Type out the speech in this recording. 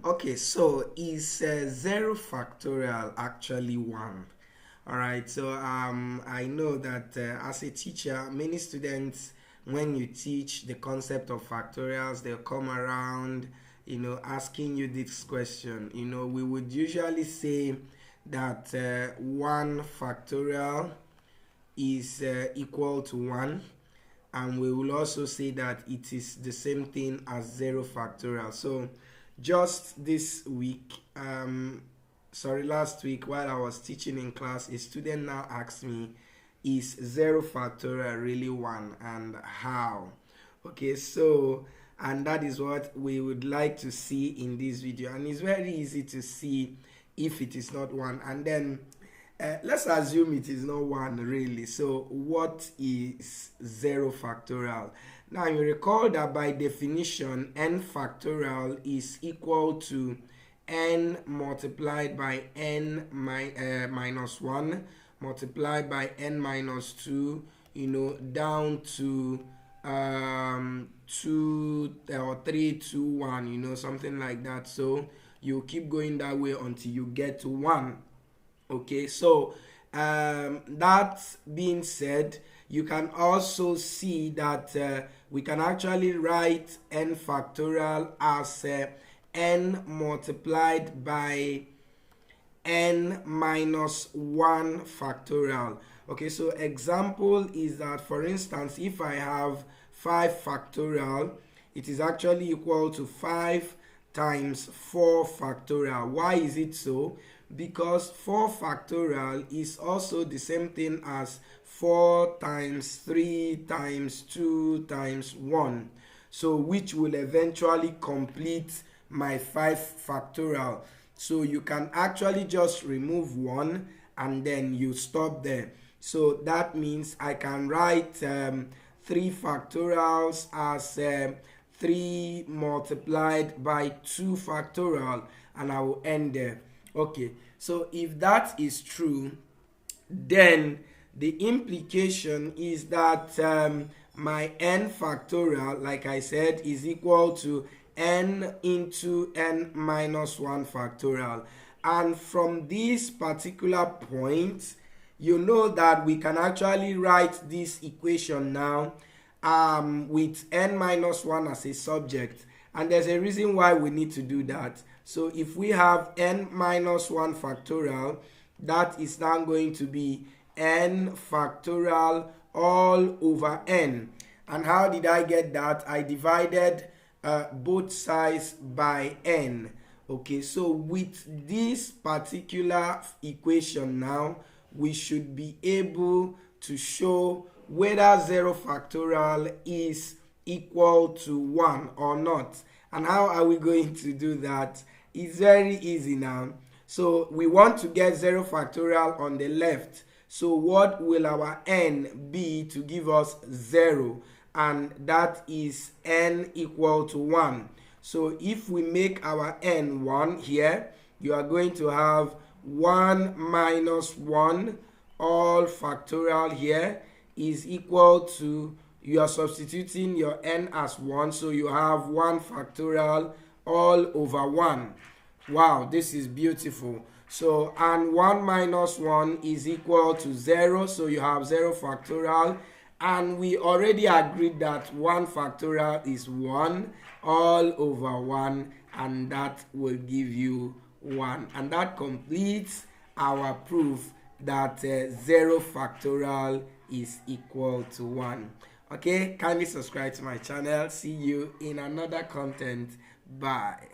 Okay, so is 0 factorial actually 1? All right, so I know that as a teacher, many students, when you teach the concept of factorials, they'll come around, asking you this question. We would usually say that 1 factorial is equal to 1, and we will also say that it is the same thing as 0 factorial. So just this week, last week, while I was teaching in class, a student now asked me, is 0 factorial really 1, and how? Okay, so and that is what we would like to see in this video, and it's very easy to see if it is not 1. And then let's assume it is not 1 really. So what is 0 factorial? Now you recall that by definition n factorial is equal to n multiplied by n minus 1 multiplied by n minus 2, down to 2 or 3, 2, 1, something like that. So you keep going that way until you get to 1. Okay, so that being said, you can also see that we can actually write n factorial as n multiplied by n minus 1 factorial. Okay, so example is that, for instance, if I have 5 factorial, it is actually equal to 5 times 4 factorial. Why is it so? Because 4 factorial is also the same thing as 4 times 3 times 2 times 1. So which will eventually complete my 5 factorial. So you can actually just remove 1 and then you stop there. So that means I can write 3 factorials as 3 multiplied by 2 factorial, and I will end there. Okay, so if that is true, then the implication is that my n factorial, like I said, is equal to n into n minus 1 factorial. And from this particular point, you know that we can actually write this equation now with n minus 1 as a subject. And there's a reason why we need to do that. So if we have n minus 1 factorial, that is now going to be n factorial all over n. And how did I get that? I divided both sides by n. Okay, so with this particular equation now, we should be able to show whether 0 factorial is equal to 1 or not. And how are we going to do that? It's very easy now. So we want to get 0 factorial on the left. So what will our n be to give us 0? And that is n equal to 1. So if we make our n 1 here, you are going to have 1 minus 1 all factorial here is equal to, you are substituting your n as 1, so you have 1 factorial all over 1. Wow, this is beautiful. So, and 1 minus 1 is equal to 0, so you have 0 factorial. And we already agreed that 1 factorial is 1 all over 1, and that will give you 1. And that completes our proof that 0 factorial is equal to 1. Okay, kindly subscribe to my channel. See you in another content. Bye.